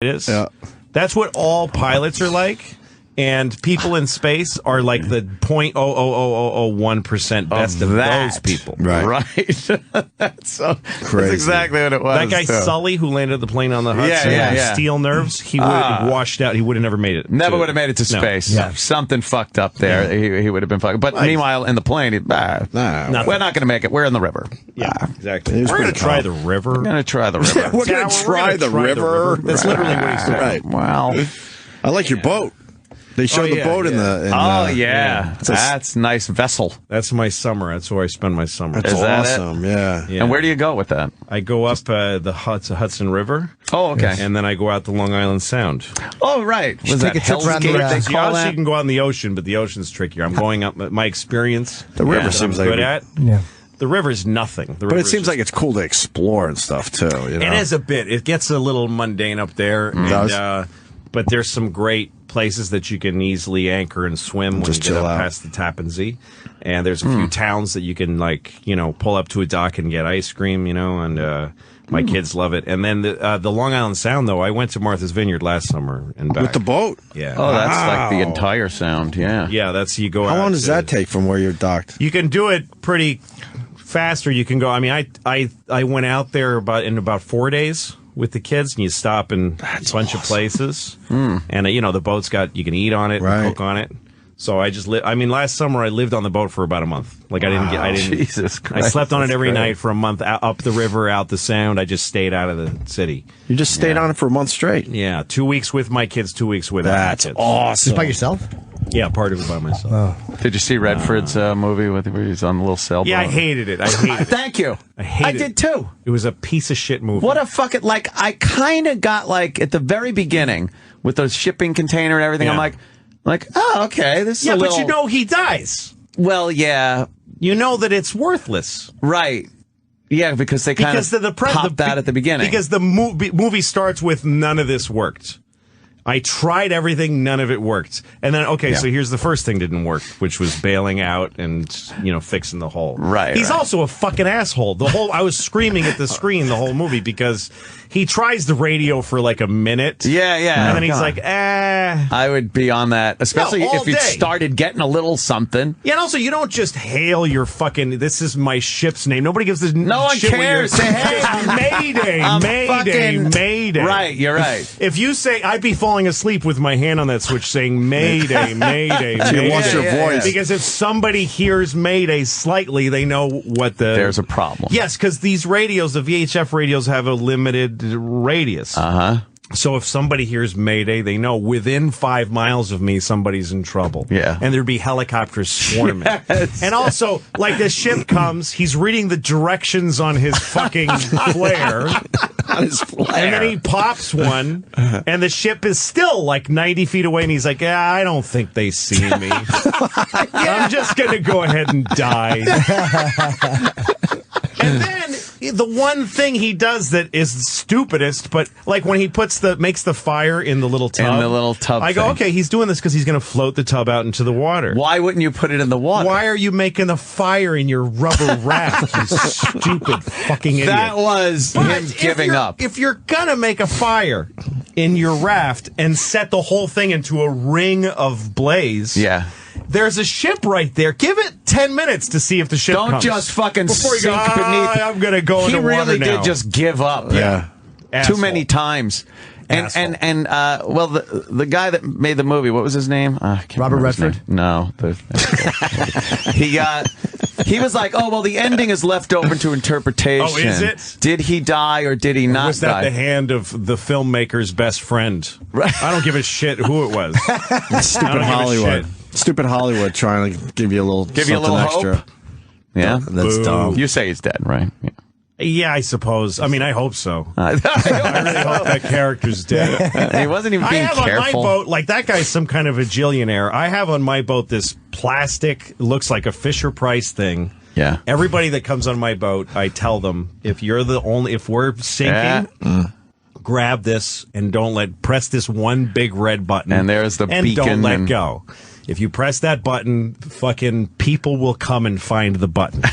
it is. Yeah. That's what all pilots are like. And people in space are like the 0.00001% best of those people. Right. That's exactly what it was. That guy Sully, who landed the plane on the Hudson, steel nerves, he would have washed out. He would have never made it. Never would have made it to space. No. Yeah. Something fucked up there. Yeah. He would have been fucked. But meanwhile, in the plane, we're not going to make it. We're in the river. Yeah, exactly. We're going to try the river. We're going to try the river. We're going to try the river. That's literally what he said. Right. Wow. I like your boat. They showed the boat in the... That's a nice vessel. That's my summer. That's where I spend my summer. That's awesome. Yeah. And where do you go with that? I go up the Hudson River. Oh, okay. And then I go out to Long Island Sound. Oh, right. Was that Hell's Gate they call that? You can go out in the ocean, but the ocean's trickier. I'm going up... My experience... The river seems like... good at. Yeah. The river's nothing. But it seems like it's cool to explore and stuff, too. You know? It is a bit. It gets a little mundane up there. But there's some great places that you can easily anchor and swim when you get up past the Tappan Zee. And there's a few towns that you can, pull up to a dock and get ice cream, and my kids love it. And then the Long Island Sound, though, I went to Martha's Vineyard last summer and back. With the boat? Yeah. Oh, that's like the entire Sound, yeah. Yeah, you go out. How long does that take from where you're docked? You can do it pretty fast, or you can go. I mean, I went out there in about 4 days with the kids, and you stop in a bunch of places. And, the boat's you can eat on it and cook on it. So I just last summer I lived on the boat for about a month. Jesus Christ, I slept on it every night for a month, up the river, out the Sound. I just stayed out of the city. You just stayed on it for a month straight? Yeah, 2 weeks with my kids, 2 weeks without my kids. That's awesome. Just by yourself? Yeah, part of it by myself. Oh. Did you see Redford's movie where he's on the little sailboat? Yeah, I hated it. Thank you. I did too. It was a piece of shit movie. What a fucking, I kind of got, at the very beginning, with the shipping container and everything, I'm like, oh, okay, this is a little... but he dies. Well, yeah. You know that it's worthless. Right. Yeah, because they kind of popped that at the beginning. Because the movie starts with none of this worked. I tried everything, none of it worked. And then, so here's the first thing didn't work, which was bailing out and, fixing the hole. Right. He's also a fucking asshole. I was screaming at the screen the whole movie because he tries the radio for a minute. Yeah. And then he's like, I would be on that, especially if you started getting a little something. Yeah, and also, you don't just hail your fucking, this is my ship's name. Nobody gives this No one cares. Say, hey, Mayday. Right, you're right. If you say, I'd be falling asleep with my hand on that switch saying Mayday. You want your voice. Because if somebody hears Mayday slightly, they know what there's a problem. Yes, because these radios, the VHF radios, have a limited radius. So if somebody hears Mayday, they know within 5 miles of me, somebody's in trouble. Yeah. And there'd be helicopters swarming. Yes. And also, the ship comes, he's reading the directions on his fucking flare. And then he pops one, and the ship is still 90 feet away, and he's like, I don't think they see me. I'm just going to go ahead and die. And then the one thing he does that is stupidest, but when he makes the fire in the little tub. I go, okay, he's doing this because he's going to float the tub out into the water. Why wouldn't you put it in the water? Why are you making a fire in your rubber raft, you stupid fucking idiot? That was him giving up. If you're going to make a fire in your raft and set the whole thing into a ring of blaze... Yeah. There's a ship right there. Give it 10 minutes to see if the ship comes. Don't just fucking before you sink beneath. I'm going to go into water now. He really did just give up. Yeah. Too many times. And the guy that made the movie, what was his name? Robert Redford? No. He was like, the ending is left open to interpretation. Oh, is it? Did he die or did he not die? Was that the hand of the filmmaker's best friend? Right. I don't give a shit who it was. Stupid Hollywood. Stupid Hollywood trying to give you a little extra. Hope? Yeah? That's dumb. You say he's dead, right? Yeah. Yeah, I suppose. I mean, I hope so. I really hope that character's dead. He wasn't even being careful. I have on my boat, that guy's some kind of a billionaire. I have on my boat this plastic, looks like a Fisher-Price thing. Yeah. Everybody that comes on my boat, I tell them, if we're sinking, grab this and press this one big red button. And there's the beacon. And don't let go. If you press that button, fucking people will come and find the button.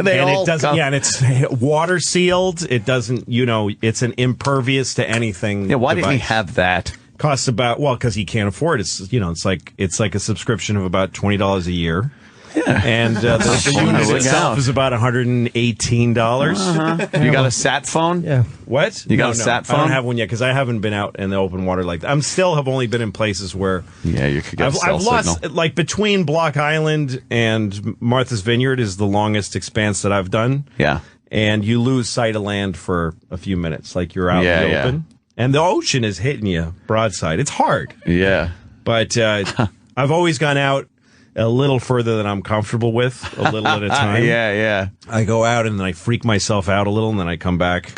it doesn't. Yeah, and it's water sealed. It doesn't. It's an impervious to anything. Yeah, why device. didn't he have that? Costs about because he can't afford it. It's like a subscription of about $20 a year. Yeah. And the unit itself is about $118. You got a sat phone? Yeah. What? You got a sat phone? I don't have one yet because I haven't been out in the open water like that. Have only been in places where you could get I've lost like between Block Island and Martha's Vineyard is the longest expanse that I've done. Yeah. And you lose sight of land for a few minutes, like you're out in the open. And the ocean is hitting you broadside. It's hard. Yeah. But I've always gone out a little further than I'm comfortable with, a little at a time. Yeah. I go out and then I freak myself out a little and then I come back.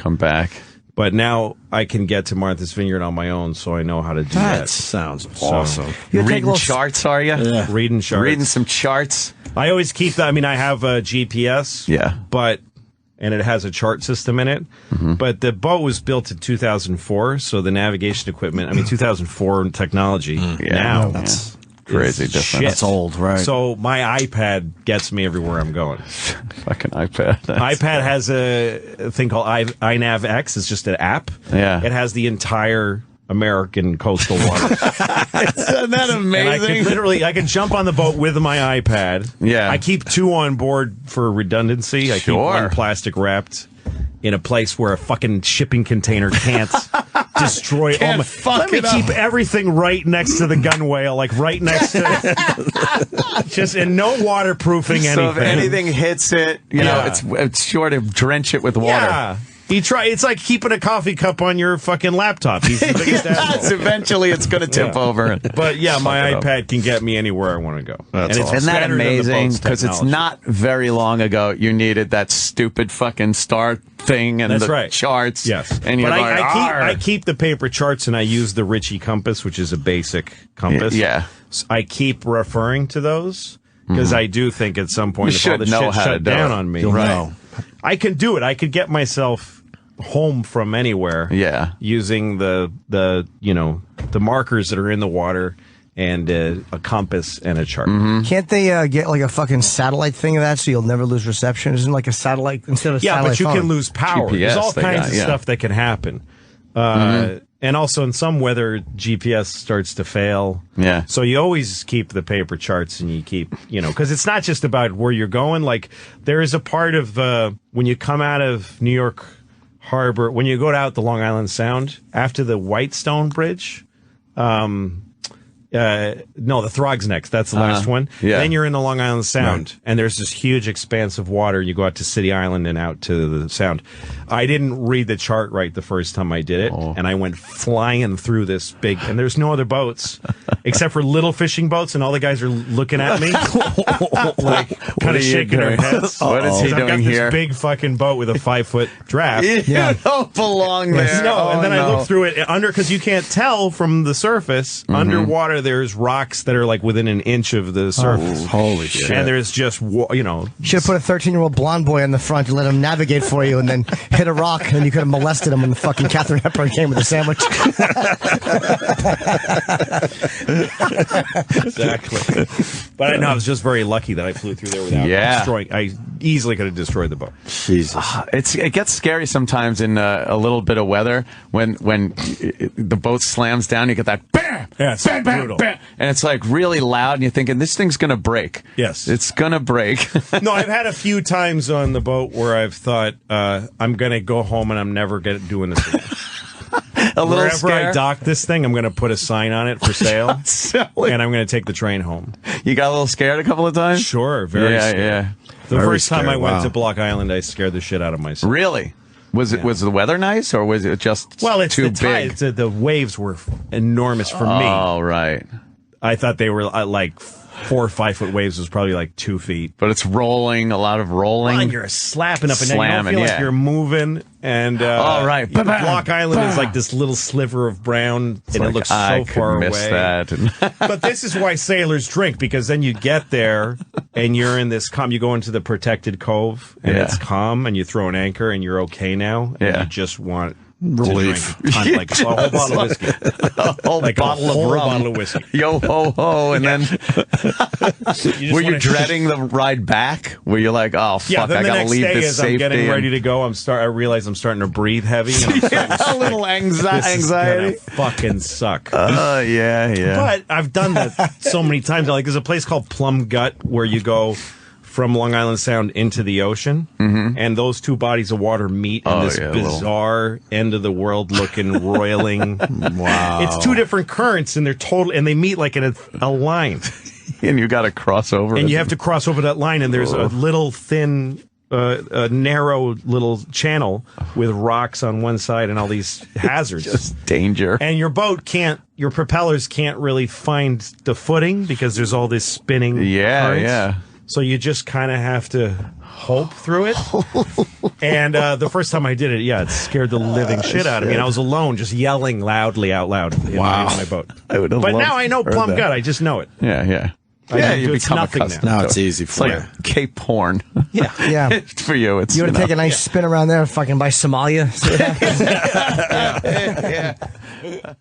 But now I can get to Martha's Vineyard on my own, so I know how to do that. That sounds awesome. Reading charts, are you? Yeah. Reading charts. Reading some charts. I always keep that. I mean, I have a GPS. Yeah. And it has a chart system in it. Mm-hmm. But the boat was built in 2004, so the navigation equipment, 2004 technology. Now, that's crazy different. Shit. That's old, right? So my iPad gets me everywhere I'm going. Fucking iPad. iPad has a thing called iNav X. It's just an app. Yeah. It has the entire American coastal water. Isn't that amazing? And I can jump on the boat with my iPad. Yeah. I keep two on board for redundancy. I keep one plastic wrapped in a place where a fucking shipping container can't destroy all my... Let me keep everything right next to the gunwale, like right next to... just and no waterproofing anything. So if anything hits it, you know, it's sure to drench it with water. Yeah. It's like keeping a coffee cup on your fucking laptop. He's the biggest asshole. Eventually it's going to tip over. But yeah, my iPad can get me anywhere I want to go. That's awesome. Isn't that amazing? Because it's not very long ago you needed that stupid fucking star thing and charts. Yes. And you're I keep the paper charts and I use the Ritchie compass, which is a basic compass. Yeah. So I keep referring to those because I do think at some point if all the shit shut down on me, I can do it. I could get myself home from anywhere using the markers that are in the water and a compass and a chart. Can't they get like a fucking satellite thing of that so you'll never lose reception? Isn't like a satellite instead of a satellite but you phone? can lose power. GPS, there's all kinds of stuff that can happen. And also in some weather, GPS starts to fail. Yeah. So you always keep the paper charts and you keep, because it's not just about where you're going. Like there is a part of when you come out of New York Harbor, when you go out the Long Island Sound, after the Whitestone Bridge, no, the Throg's next. That's the last one. Yeah. Then you're in the Long Island Sound, and there's this huge expanse of water. You go out to City Island and out to the Sound. I didn't read the chart right the first time I did it, and I went flying through this big, and there's no other boats except for little fishing boats, and all the guys are looking at me, like kind of shaking their heads. What is he doing I've got here? this big fucking boat with a 5-foot draft. You don't belong there. No, and then I look through it because you can't tell from the surface. Underwater, there's rocks that are like within an inch of the surface. Holy shit. And there's just, Should have put a 13-year-old blonde boy on the front and let him navigate for you and then hit a rock and you could have molested him when the fucking Catherine Hepburn came with a sandwich. Exactly. But I know I was just very lucky that I flew through there without destroying. I easily could have destroyed the boat. Jesus. It gets scary sometimes in a little bit of weather when the boat slams down. You get that bam, it's bam, brutal. Bam, and it's like really loud, and you're thinking this thing's gonna break. Yes, it's gonna break. No, I've had a few times on the boat where I've thought I'm gonna go home and I'm never doing this again. Wherever I dock this thing, I'm going to put a sign on it for sale, and I'm going to take the train home. You got a little scared a couple of times? Sure, very scared. Yeah. The first time I went to Block Island, I scared the shit out of myself. Really? Was the weather nice, or was it just it's too the tide. big? The waves were enormous for me. Oh, right. I thought they were like 4 or 5 foot waves was probably like 2 feet. But it's rolling, a lot of rolling. And you're slapping up and down. You don't feel like you're moving. And Block Island is like this little sliver of brown, and it looks so far away. That. But this is why sailors drink, because then you get there and you're in this calm. You go into the protected cove and it's calm, and you throw an anchor and you're okay now. And you just want Relief. Like a whole bottle of whiskey. A whole Like bottle a of whole rum. bottle of whiskey. Yo ho ho, and then were you wanna- dreading the ride back? Were you like, oh fuck, Yeah, then I the gotta next leave day this as I'm safety? getting ready to go, I realize I'm starting to breathe heavy. And I'm starting to a little this is anxiety. gonna fucking suck. Yeah. But I've done that so many times. Like, there's a place called Plum Gut where you go from Long Island Sound into the ocean, and those two bodies of water meet in this bizarre end of the world looking roiling. Wow. It's two different currents, and they meet like in a line, And you got to cross over. and you have to cross over that line. And there's a little thin. A narrow little channel with rocks on one side and all these hazards. Just danger. And your propellers can't really find the footing because there's all this spinning currents. Yeah. So you just kind of have to hope through it. And the first time I did it, it scared the living shit out of me. And I was alone, just yelling loudly out loud in my boat. I would have But loved now I know to hear Plum that. Gut. I just know it. Yeah. Yeah, you it's become nothing accustomed. Now to it's it. easy It's for like you. Cape Horn. Yeah. For you, it's You want to take a nice spin around there, fucking by Somalia? See what happens? yeah.